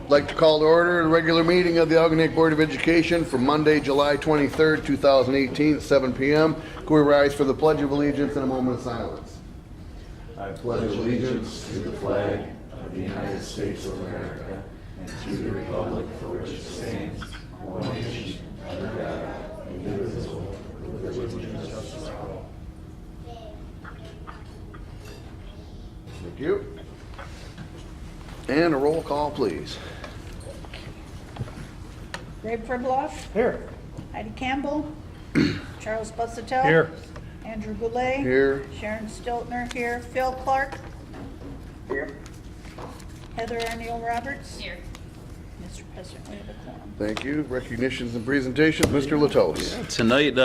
I'd like to call to order the regular meeting of the Algonac Board of Education for Monday, July 23rd, 2018 at 7 p.m. Can we rise for the Pledge of Allegiance and a moment of silence? I pledge allegiance to the flag of the United States of America and to the republic for which it stands, one nation, under God, indivisible, with liberty and justice for all. Thank you. And a roll call, please. Greg Fribloff. Here. Heidi Campbell. Charles Busuttil. Here. Andrew Goulet. Here. Sharon Stiltner here. Phil Clark. Here. Heather Arneal Roberts. Here. Mr. President, we have a quorum. Thank you. Recognitions and presentations, Mr. Latos. Tonight,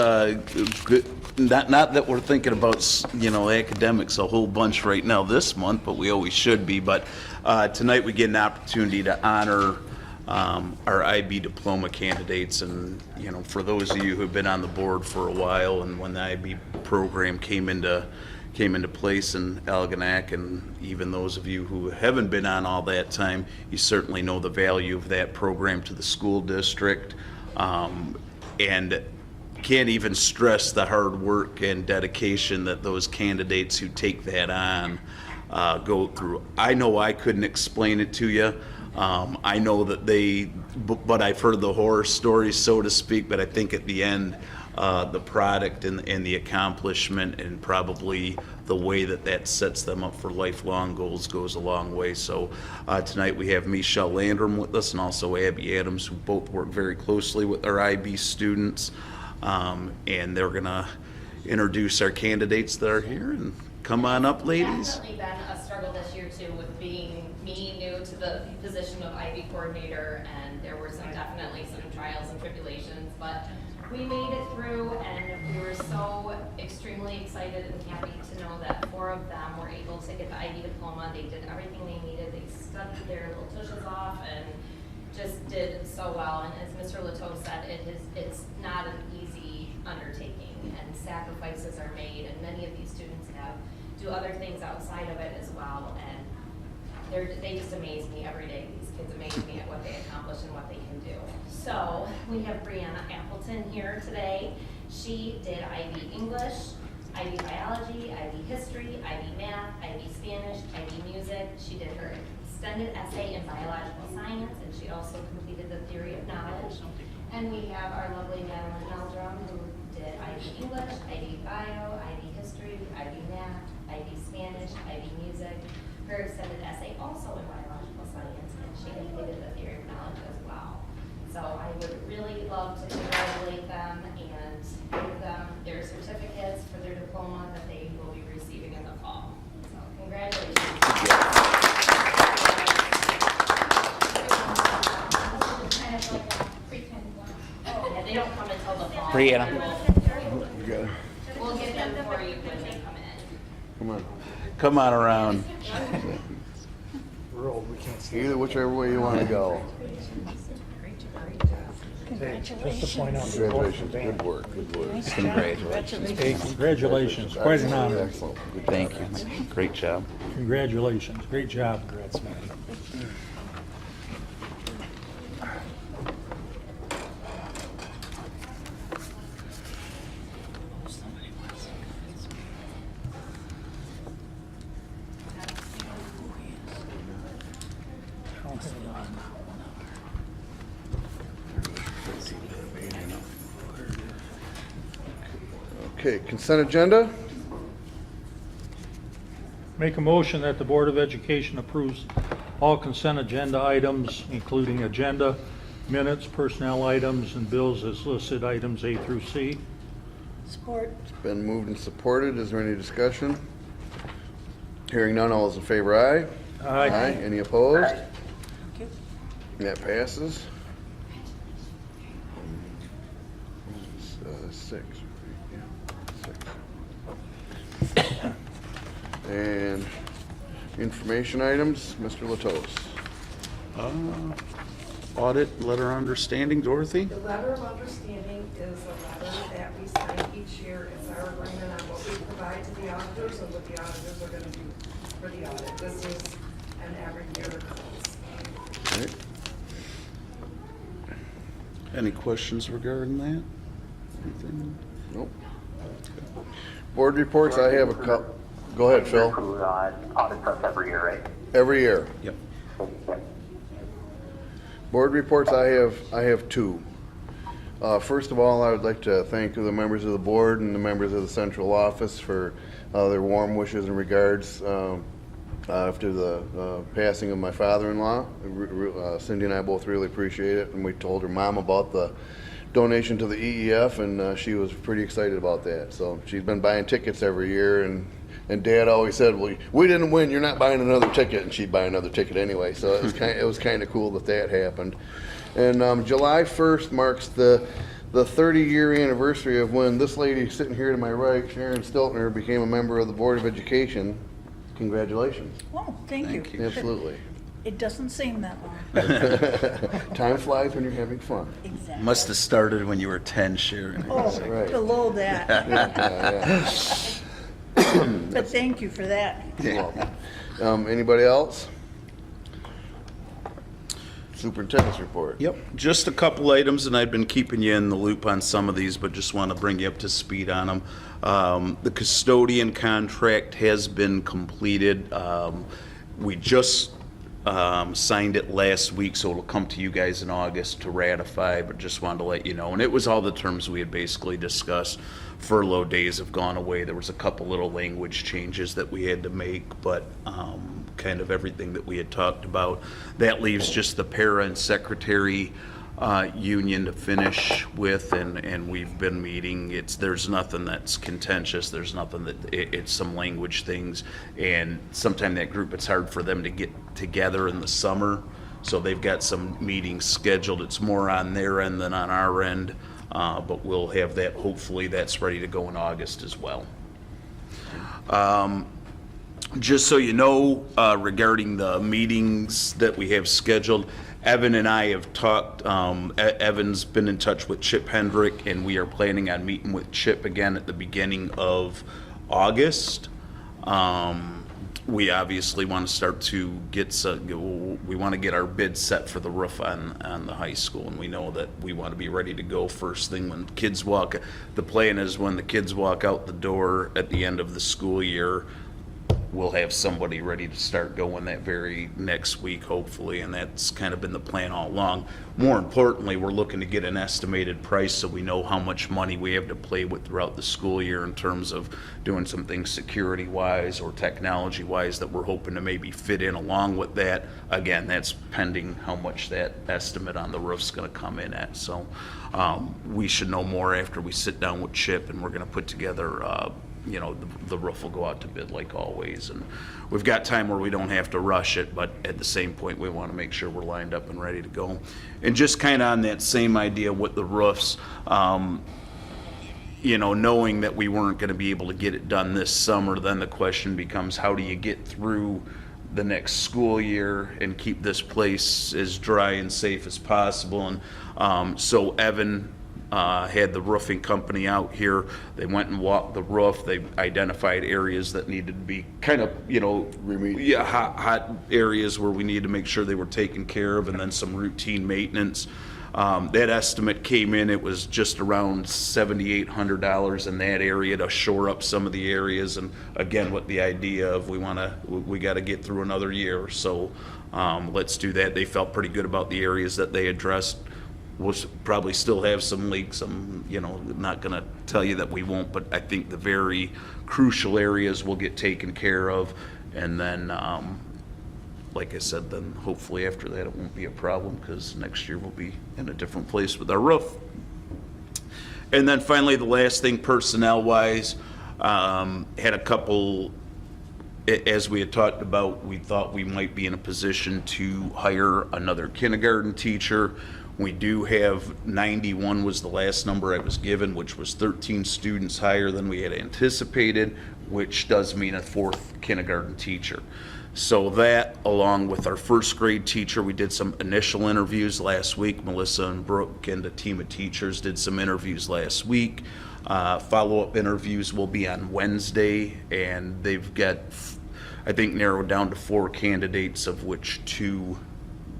not that we're thinking about, academics a whole bunch right now this month, but we always should be. But tonight we get an opportunity to honor our IB diploma candidates, and for those of you who've been on the board for a while, and when the IB program came into place in Algonac, and even those of you who haven't been on all that time, you certainly know the value of that program to the school district, and can't even stress the hard work and dedication that those candidates who take that on go through. I know I couldn't explain it to you. I know that but I've heard the horror stories, so to speak, but I think at the end, the product and the accomplishment and probably the way that sets them up for lifelong goals goes a long way. So tonight we have Michelle Landrum with us and also Abby Adams, who both work very closely with our IB students. And they're going to introduce our candidates that are here. And come on up, ladies. It's definitely been a struggle this year, too, with being me new to the position of IB coordinator, and there were definitely some trials and tribulations, but we made it through, and we were so extremely excited and happy to know that 4 of them were able to get the IB diploma. They did everything they needed. They studied their little tushes off and just did so well. And as Mr. Lato said, it's not an easy undertaking, and sacrifices are made, and many of these students do other things outside of it as well, and they just amaze me every day. These kids amaze me at what they accomplish and what they can do. So we have Brianna Appleton here today. She did IB English, IB Biology, IB History, IB Math, IB Spanish, IB Music. She did her extended essay in biological science, and she also completed the theory of knowledge. And we have our lovely Madeline Meldrum, who did IB English, IB Bio, IB History, IB Math, IB Spanish, IB Music. Her extended essay also in biological science, and she completed the theory of knowledge as well. So I would really love to congratulate them and give them their certificates for their diploma that they will be receiving in the fall. So congratulations. Kind of like a pretend one. Yeah, they don't come until the fall. Brianna. You got it. We'll get them for you when they come in. Come on. Come on around. We're old, we can't see. Either whichever way you want to go. Hey, just to point out. Congratulations. Good work. Good work. Congratulations. Hey, congratulations, quite an honor. Excellent. Good job. Thank you. Great job. Congratulations, great job. Congrats, man. Okay, consent agenda. Make a motion that the Board of Education approves all consent agenda items, including agenda, minutes, personnel items, and bills as listed items A through C. Support. It's been moved and supported. Is there any discussion? Hearing none, all those in favor, aye? Aye. Any opposed? Thank you. That passes. 6. Yeah, 6. And information items, Mr. Latos. Audit letter of understanding, Dorothy? The letter of understanding is a letter that we sign each year. It's our agreement on what we provide to the auditors and what the auditors are going to do for the audit. This is an every year occurrence. Okay. Any questions regarding that? Anything? Nope. Board reports, I have a couple. Go ahead, Phil. Audit us every year, right? Every year. Yep. Board reports, I have two. First of all, I would like to thank the members of the board and the members of the central office for their warm wishes and regards after the passing of my father-in-law. Cindy and I both really appreciate it, and we told her mom about the donation to the EEF, and she was pretty excited about that. So she's been buying tickets every year, and Dad always said, "Well, we didn't win. You're not buying another ticket," and she'd buy another ticket anyway. So it was kind of cool that happened. And July 1st marks the 30-year anniversary of when this lady sitting here to my right, Sharon Stiltner, became a member of the Board of Education. Congratulations. Oh, thank you. Absolutely. It doesn't seem that long. Time flies when you're having fun. Exactly. Must have started when you were 10, Sharon. Oh, Right. below that. Yeah. But thank you for that. You're welcome. Anybody else? Superintendent's report. Yep, just a couple items, and I've been keeping you in the loop on some of these, but just want to bring you up to speed on them. The custodian contract has been completed. We just signed it last week, so it'll come to you guys in August to ratify, but just wanted to let you know. And it was all the terms we had basically discussed. Furlough days have gone away. There was a couple little language changes that we had to make, but kind of everything that we had talked about. That leaves just the para and secretary union to finish with, and we've been meeting. There's nothing that's contentious. There's nothing that it's some language things, and sometimes that group, it's hard for them to get together in the summer, so they've got some meetings scheduled. It's more on their end than on our end, but we'll have that. Hopefully that's ready to go in August as well. Just so you know, regarding the meetings that we have scheduled, Evan and I have talked. Evan's been in touch with Chip Hendrick, and we are planning on meeting with Chip again at the beginning of August. We obviously want to start to we want to get our bid set for the roof on the high school, and we know that we want to be ready to go first thing when kids walk. The plan is when the kids walk out the door at the end of the school year, we'll have somebody ready to start going that very next week, hopefully, and that's kind of been the plan all along. More importantly, we're looking to get an estimated price so we know how much money we have to play with throughout the school year in terms of doing some things security-wise or technology-wise that we're hoping to maybe fit in along with that. Again, that's pending how much that estimate on the roof's going to come in at. So we should know more after we sit down with Chip, and we're going to put together the roof will go out to bid like always, and we've got time where we don't have to rush it, but at the same point we want to make sure we're lined up and ready to go. And just kind of on that same idea with the roofs, knowing that we weren't going to be able to get it done this summer, then the question becomes, how do you get through the next school year and keep this place as dry and safe as possible? And so Evan had the roofing company out here. They went and walked the roof. They identified areas that needed to be kind of, hot areas where we needed to make sure they were taken care of, and then some routine maintenance. That estimate came in, it was just around $7,800 in that area to shore up some of the areas. And again, with the idea of we got to get through another year. So let's do that. They felt pretty good about the areas that they addressed. We'll probably still have some leaks. I'm, not going to tell you that we won't, but I think the very crucial areas will get taken care of. And then, like I said, then hopefully after that it won't be a problem, because next year we'll be in a different place with our roof. And then finally, the last thing, personnel-wise, had a couple, as we had talked about, we thought we might be in a position to hire another kindergarten teacher. We do have 91 was the last number I was given, which was 13 students higher than we had anticipated, which does mean a fourth kindergarten teacher. So that, along with our first grade teacher, we did some initial interviews last week. Melissa and Brooke and a team of teachers did some interviews last week. Follow-up interviews will be on Wednesday, and they've got, I think, narrowed down to 4 candidates, of which 2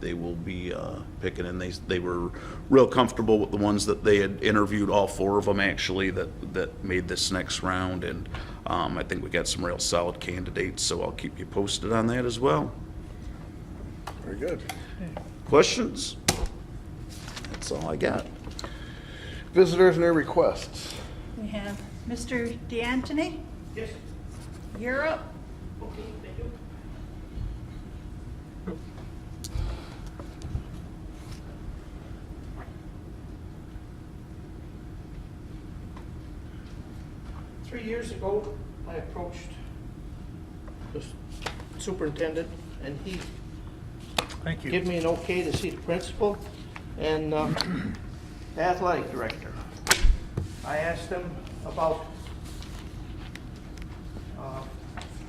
they will be picking, and they were real comfortable with the ones that they had interviewed, all 4 of them actually, that made this next round, and I think we got some real solid candidates, so I'll keep you posted on that as well. Very good. Questions? That's all I got. Visitors and their requests. We have Mr. DeAntoni. Yes. You're up. Okay, thank you. Three years ago, I approached the superintendent, and he Thank you. gave me an okay to see the principal and the athletic director. I asked him about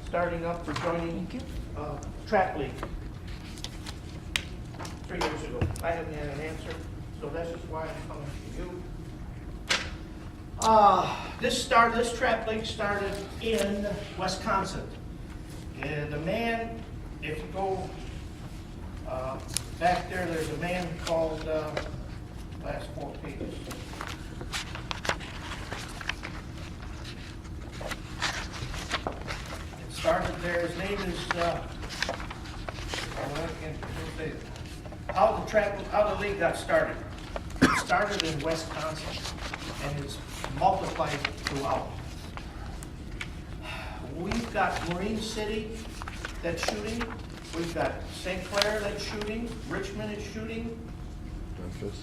starting up or joining track league 3 years ago. I haven't had an answer, so that's just why I'm coming to you. This track league started in Wisconsin. And the man, if you go back there, there's a man called, last 4 pages. It started there, his name is, how the league got started. It started in Wisconsin and it's multiplied throughout. We've got Marine City that's shooting. We've got St. Clair that's shooting. Richmond is shooting. Memphis.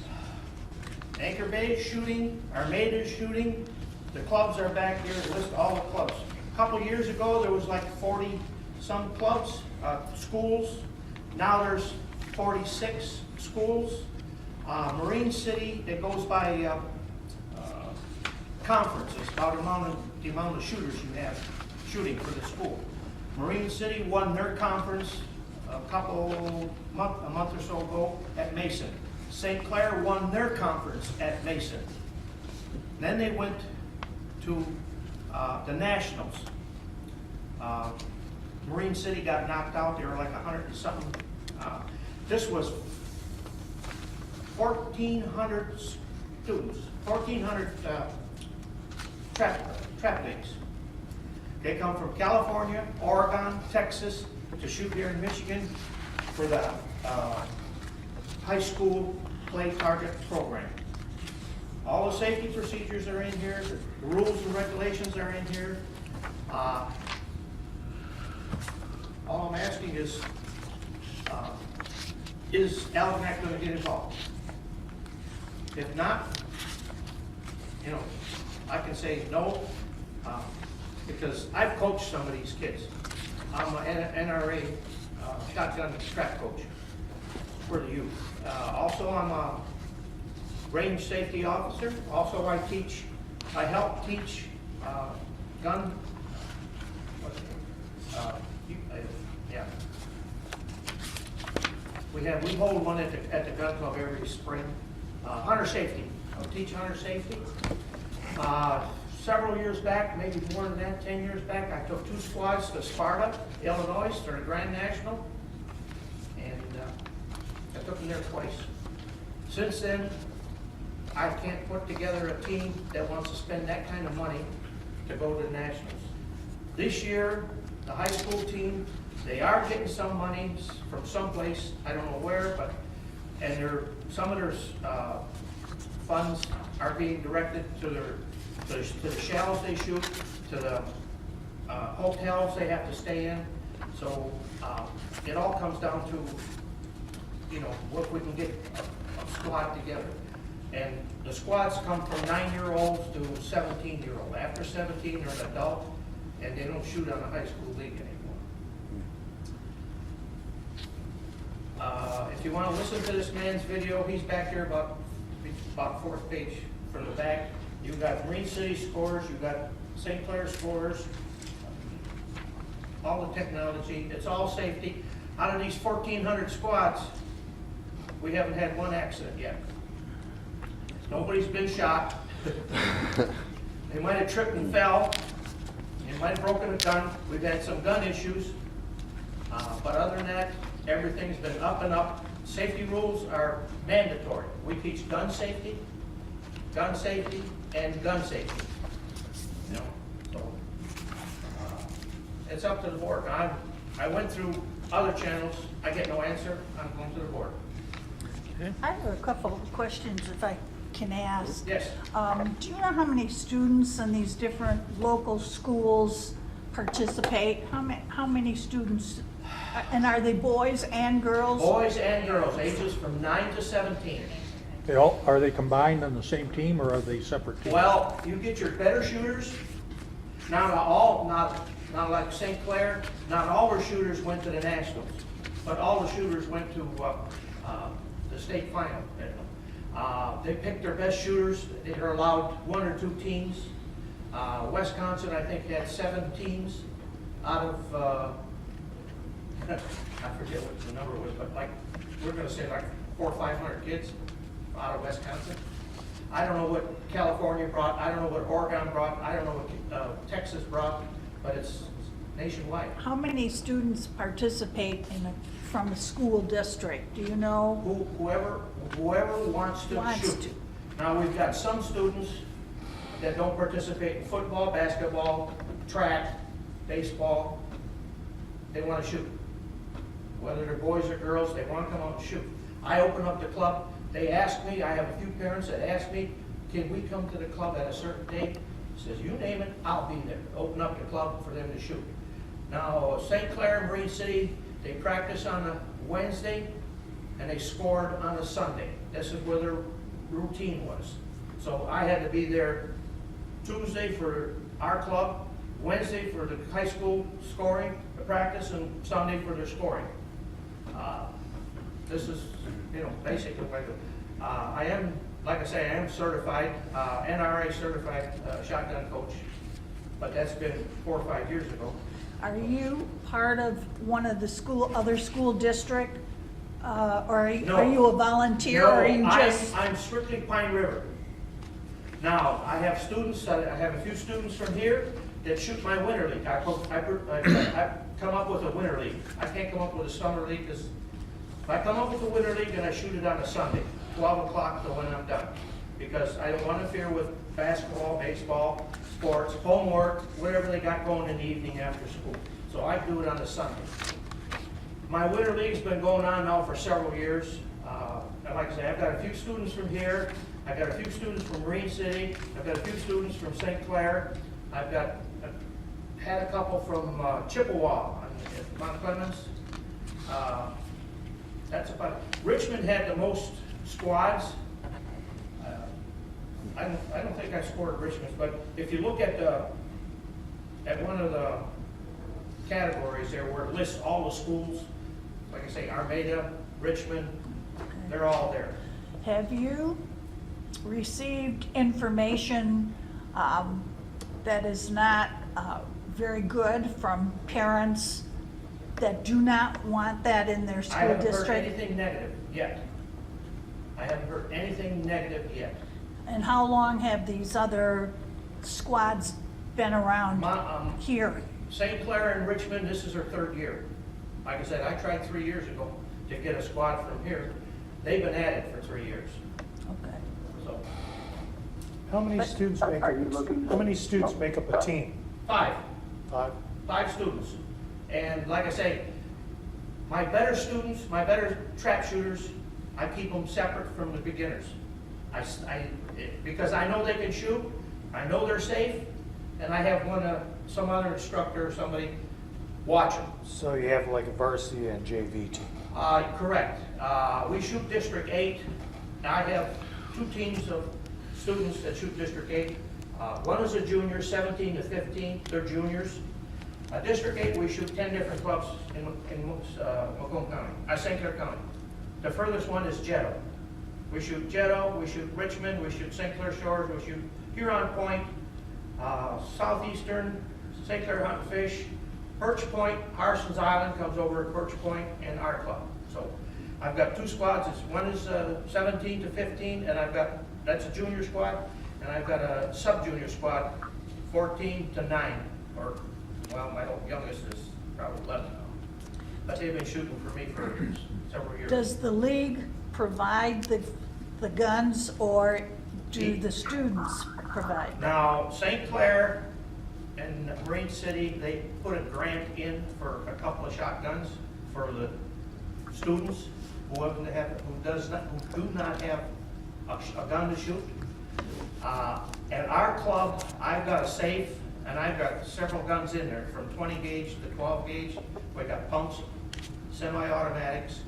Anchor Bay is shooting. Armada is shooting. The clubs are back here to list all the clubs. A couple years ago, there was like 40-some clubs, schools. Now there's 46 schools. Marine City, it goes by conferences, about the amount of shooters you have shooting for the school. Marine City won their conference a month or so ago at Mason. St. Clair won their conference at Mason. Then they went to the Nationals. Marine City got knocked out. They were like 100 and something. This was 1,400 students, 1,400 trap leagues. They come from California, Oregon, Texas, to shoot here in Michigan for the high school play target program. All the safety procedures are in here, the rules and regulations are in here. All I'm asking is Algonac going to get involved? If not, you know, I can say no, because I've coached some of these kids. I'm an NRA shotgun track coach for the youth. Also, I'm a range safety officer. Also, I help teach gun, yeah. We hold one at the gun club every spring. Hunter safety. I'll teach hunter safety. Several years back, maybe more than that, 10 years back, I took 2 squads to Sparta, Illinois, to the Grand National, and I took them there twice. Since then, I can't put together a team that wants to spend that kind of money to go to the Nationals. This year, the high school team, they are getting some money from someplace, I don't know where, but, and some of their funds are being directed to the shells they shoot, to the hotels they have to stay in. So it all comes down to, you know, what we can get a squad together. And the squads come from 9-year-olds to 17-year-old. After 17, they're an adult, and they don't shoot on a high school league anymore. If you want to listen to this man's video, he's back here about 4th page from the back. You've got Marine City scores, you've got St. Clair scores, all the technology, it's all safety. Out of these 1,400 squads, we haven't had one accident yet. Nobody's been shot. They might have tripped and fell. They might have broken a gun. We've had some gun issues. But other than that, everything's been up and up. Safety rules are mandatory. We teach gun safety, and gun safety. You know, so, it's up to the board. I went through other channels, I get no answer, I'm going to the board. I have a couple of questions if I can ask. Yes. Do you know how many students in these different local schools participate? How many students, and are they boys and girls? Boys and girls, ages from 9 to 17. Are they combined on the same team, or are they separate teams? Well, you get your better shooters, not like St. Clair, not all our shooters went to the Nationals, but all the shooters went to the state final. They picked their best shooters. They are allowed 1 or 2 teams. Wisconsin, I think, had 7 teams out of, I forget what the number was, but like, we're gonna say like 400 or 500 kids out of Wisconsin. I don't know what California brought, I don't know what Oregon brought, I don't know what Texas brought, but it's nationwide. How many students participate from a school district? Do you know? Whoever wants to Wants shoot. to. Now, we've got some students that don't participate in football, basketball, track, baseball. They want to shoot. Whether they're boys or girls, they want to come out and shoot. I open up the club. They ask me, I have a few parents that ask me, can we come to the club at a certain date? Says, you name it, I'll be there. Open up the club for them to shoot. Now, St. Clair and Marine City, they practice on a Wednesday and they scored on a Sunday. This is where their routine was. So I had to be there Tuesday for our club, Wednesday for the high school scoring, the practice, and Sunday for their scoring. This is, basically what I do. I am, like I say, I am certified, NRA certified shotgun coach, but that's been 4 or 5 years ago. Are you part of one of the other school district? Or No. are you a volunteer, or are you just? I'm strictly Pine River. Now, I have students, I have a few students from here that shoot my winter league. I come up with a winter league. I can't come up with a summer league, because if I come up with a winter league, then I shoot it on a Sunday, 12 o'clock to when I'm done. Because I don't want to interfere with basketball, baseball, sports, homework, whatever they got going in the evening after school. So I do it on a Sunday. My winter league's been going on now for several years. And like I say, I've got a few students from here. I've got a few students from Marine City. I've got a few students from St. Clair. I've had a couple from Chippewa, Mount Clemens. That's about it. Richmond had the most squads. I don't think I scored Richmond's, but if you look at one of the categories there where it lists all the schools, like I say, Armada, Richmond, they're all there. Have you received information that is not very good from parents that do not want that in their I school haven't heard district? anything negative yet. I haven't heard anything negative yet. And how long have these other squads been around here? St. Clair and Richmond, this is their 3rd year. Like I said, I tried 3 years ago to get a squad from here. They've been at it for 3 years, Okay. so. How many students make up a team? 5. 5? 5 students. And like I say, my better students, my better trap shooters, I keep them separate from the beginners. Because I know they can shoot, I know they're safe, and I have some other instructor or somebody watch them. So you have like a varsity and JV team? Correct. We shoot District 8. I have 2 teams of students that shoot District 8. One is a junior, 17 to 15, they're juniors. District 8, we shoot 10 different clubs in Macomb County, St. Clair County. The furthest one is Jetto. We shoot Jetto, we shoot Richmond, we shoot St. Clair Shores, we shoot Huron Point, Southeastern, St. Clair Hunt and Fish, Birch Point, Harson's Island comes over at Birch Point, and our club. So I've got 2 squads. One is 17 to 15, and that's a junior squad, and I've got a sub-junior squad, 14 to 9, my youngest is probably 11 now. But they've been shooting for me for several years. Does the league provide the guns, or do the students provide them? Now, St. Clair and Marine City, they put a grant in for a couple of shotguns for the students who do not have a gun to shoot. At our club, I've got a safe, and I've got several guns in there, from 20 gauge to 12 gauge. We got pumps, semi-automatics,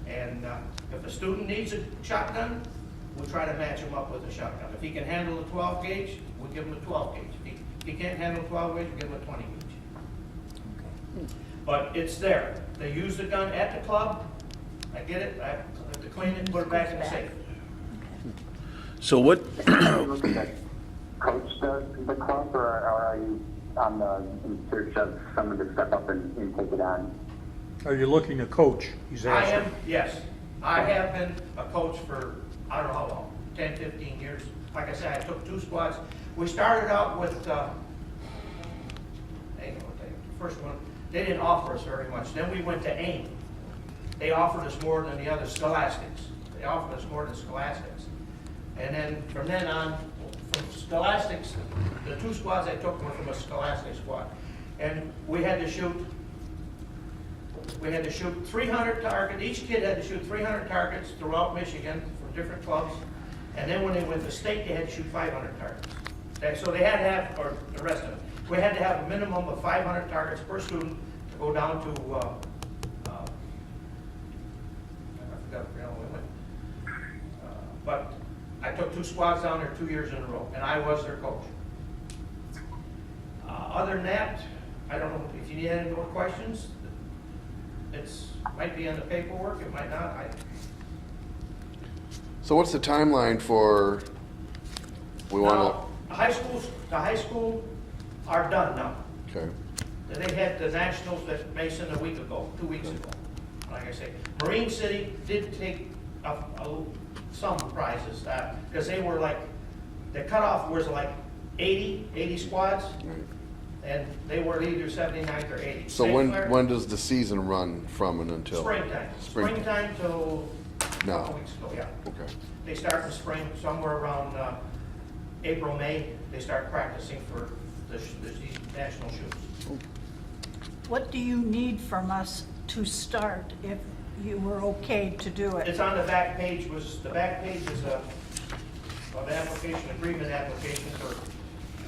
and if a student needs a shotgun, we'll try to match him up with a shotgun. If he can handle a 12 gauge, we'll give him a 12 gauge. If he can't handle a 12 gauge, we'll give him a 20 gauge. But it's there. They use the gun at the club. I get it, I have to clean it, put it back in the safe. So what, Are you looking to coach the club, or are you on the, in search of someone to step up and take it on? Are you looking to coach? He's I asking. am, yes. I have been a coach for, I don't know how long, 10, 15 years. Like I said, I took 2 squads. We started out with, first one, they didn't offer us very much. Then we went to AIM. They offered us more than the other Scholastics. They offered us more than Scholastics. And then from then on, from Scholastics, the 2 squads I took were from a Scholastic squad. And we had to shoot 300 targets. Each kid had to shoot 300 targets throughout Michigan from different clubs. And then when they went to state, they had to shoot 500 targets. So they had to have, or the rest of it, we had to have a minimum of 500 targets per student to go down to, I forgot where we went. But I took 2 squads down there 2 years in a row, and I was their coach. Other than that, I don't know if you need any more questions. It's, might be in the paperwork, it might not. So what's the timeline for, we want Now, the high school are done now. to, okay. They had the nationals at Mason a week ago, 2 weeks ago. Like I say, Marine City did take some prizes, because they were like, the cutoff was like 80 squads, Right. and they were either 79th or 80th. So St. when, Clair, when does the season run from and until? Springtime. Springtime till a Now. couple weeks ago, yeah. Okay. They start in spring, somewhere around April, May, they start practicing for these national shoots. What do you need from us to start if you were okay to do it? It's on the back page, the back page is an application, agreement application for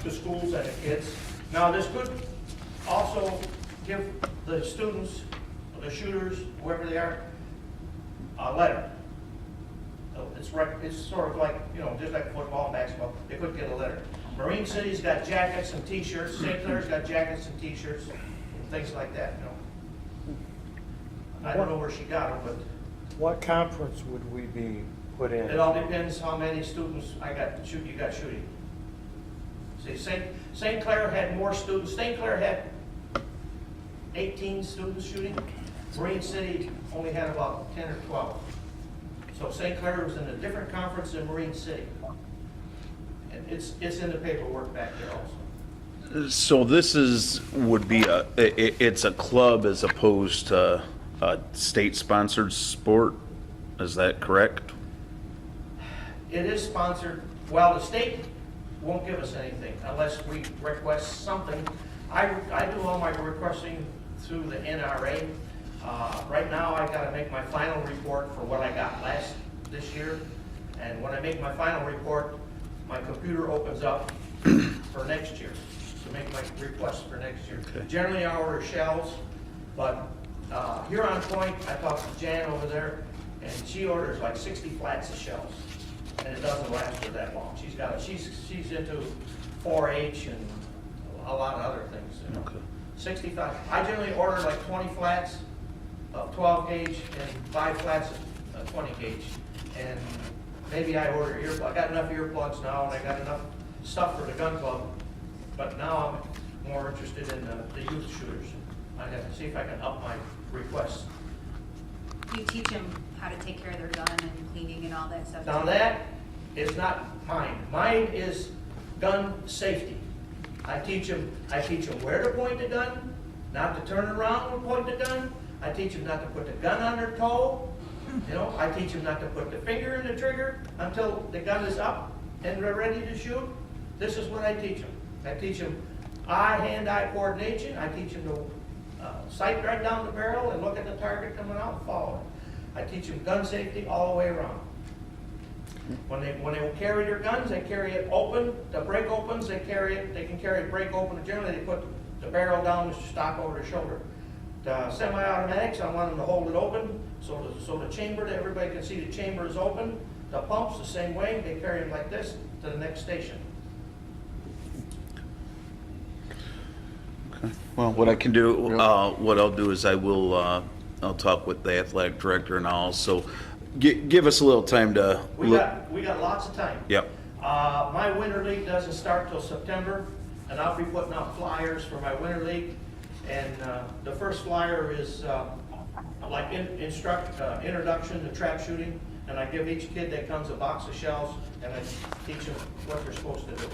the schools and the kids. Now, this could also give the students, the shooters, whoever they are, a letter. It's sort of like, just like football and basketball, they could get a letter. Marine City's got jackets and t-shirts, St. Clair's got jackets and t-shirts, and things like that, I don't know where she got them, but What conference would we be put in? it all depends how many students you got shooting. See, St. Clair had more students. St. Clair had 18 students shooting. Marine City only had about 10 or 12. So St. Clair was in a different conference than Marine City. And it's in the paperwork back there also. so this would be it's a club as opposed to a state-sponsored sport? Is that correct? It is sponsored, well, the state won't give us anything unless we request something. I do all my requesting through the NRA. Right now, I gotta make my final report for what I got this year. And when I make my final report, my computer opens up for next year, to make my request for next year. Okay. Generally, I order shells, but here on Point, I talked to Jan over there, and she orders like 60 flats of shells, and it doesn't last her that long. She's into 4-H and a lot of other things. Okay. 65. I generally order like 20 flats of 12 gauge and 5 flats of 20 gauge, and maybe I order earplugs. I got enough earplugs now, and I got enough stuff for the gun club, but now I'm more interested in the youth shooters. I have to see if I can up my requests. You teach them how to take care of their gun and cleaning and all that stuff. Now too. that is not mine. Mine is gun safety. I teach them where to point the gun, not to turn around and point the gun. I teach them not to put the gun on their toe, You know, I teach them not to put the finger in the trigger until the gun is up and they're ready to shoot. This is what I teach them. I teach them hand-eye coordination. I teach them to sight right down the barrel and look at the target coming out and follow it. I teach them gun safety all the way around. When they carry their guns, they carry it open. The break opens, they can carry it break open. And generally, they put the barrel down the stock over their shoulder. The semi-automatics, I want them to hold it open so the chamber, that everybody can see the chamber is open. The pumps, the same way, they carry them like this to the next station. Well, what I can do, what I'll do is I'll talk with the athletic director and I'll also give us a little time to We look. got lots of time. Yep. My winter league doesn't start till September, and I'll be putting out flyers for my winter league. And the first flyer is like introduction to trap shooting, and I give each kid that comes a box of shells, and I teach them what they're supposed to do.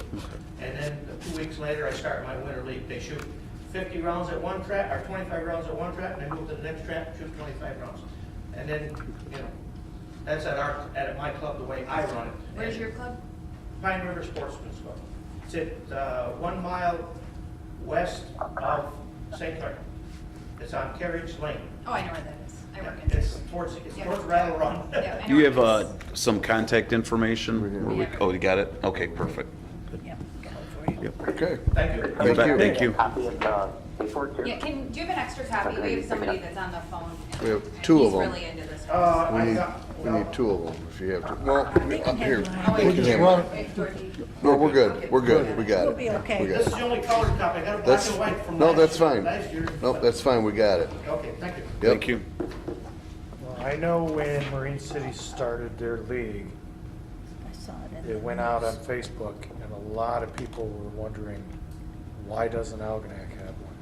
And then 2 weeks later, I start my winter league. They shoot 50 rounds at one trap, or 25 rounds at one trap, and they move to the next trap, shoot 25 rounds. And then, you know, that's at my club, the way I run it. Where's your club? Pine River Sportsman's Club. It's at 1 mile west of St. Clair. It's on Carriage Lane. Oh, I know where that is. I work in It's Yeah. towards Rattle Run. Yeah, I Do know you where it have is. some contact information? Where we- Yeah. Oh, you got it? Okay, perfect. Yeah, got it for you. Okay. Thank you. Thank you. Thank you. Copy of the report too. Yeah, do you have an extra copy? We have somebody that's on the phone. and We have two of them. He's really into this. We need two of them if you have to. Well, up here. Oh, wait, We can have one. wait, Dorothy. No, we're good. We're good. We got We'll it. be okay. We got This it. is the only colored copy. I got a black That's, and white from no, last that's year. fine. Last year. Nope, that's fine. We got it. Okay, thank you. Yep. Thank you. Well, I know when Marine City started their league, I saw it in it the went out on news. Facebook, and a lot of people were wondering, why doesn't Algonac have one?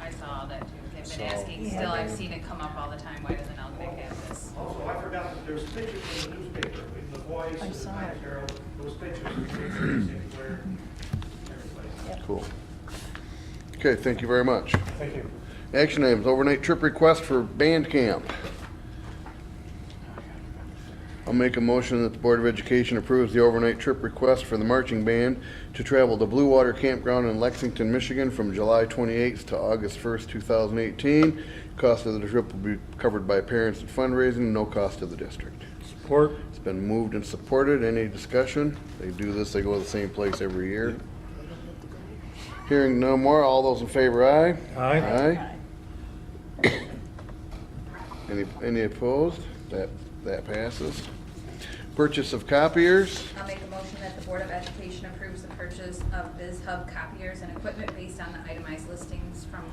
I saw that too. They've So- been asking, Yeah. still, I've seen it come up all the time. Why doesn't Algonac have this? Also, I forgot that there's pictures in the newspaper, with the boys, I and saw the it. Herald, those pictures, St. Clair, everybody. Cool. Okay, thank you very much. Thank you. Action items, overnight trip request for band camp. I'll make a motion that the Board of Education approves the overnight trip request for the marching band to travel to Blue Water Campground in Lexington, Michigan from July 28th to August 1st, 2018. Cost of the trip will be covered by parents and fundraising, no cost to the district. Support. It's been moved and supported. Any discussion? They do this, they go to the same place every year. Hearing no more, all those in favor, aye? Aye. Aye. Any opposed? That passes. Purchase of copiers. I'll make a motion that the Board of Education approves the purchase of BizHub copiers and equipment based on the itemized listings from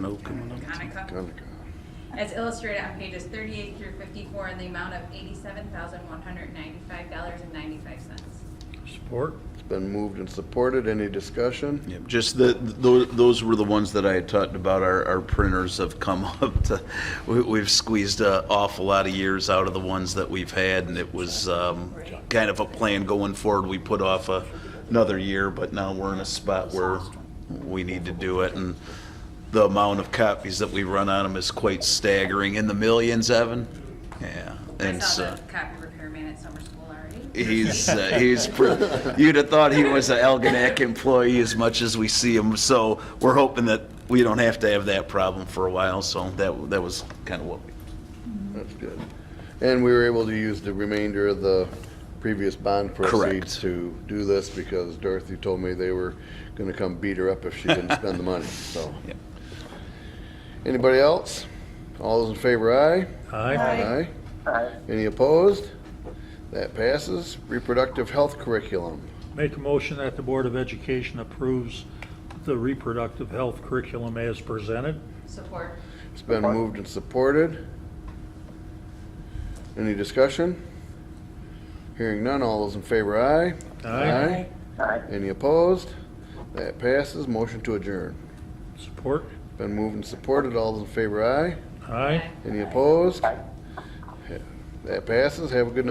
Conica, Conica. as illustrated on pages 38 through 54 in the amount of $87,195.95. Support. It's been moved and supported. Any discussion? Yep, just those were the ones that I had talked about. Our printers have come up to, we've squeezed an awful lot of years out of the ones that we've had, and it was kind of a plan going forward. We put off another year, but now we're in a spot where we need to do it, and the amount of copies that we run on them is quite staggering, in the millions, Evan. Yeah, I and saw so. the copy repairman at summer school already. You'd have thought he was an Algonac employee as much as we see him, so we're hoping that we don't have to have that problem for a while, so that was kind of what we. That's good. And we were able to use the remainder of the previous bond proceeds Correct. to do this because Dorothy told me they were gonna come beat her up if she didn't spend the money, so. Yep. Anybody else? All those in favor, aye? Aye. Aye. Any opposed? That passes. Reproductive health curriculum. Make a motion that the Board of Education approves the reproductive health curriculum as presented. Support. It's been moved and supported. Any discussion? Hearing none, all those in favor, aye? Aye. Aye. Any opposed? That passes. Motion to adjourn. Support. Been moved and supported. All those in favor, aye? Aye. Any opposed? That passes. Have a good night.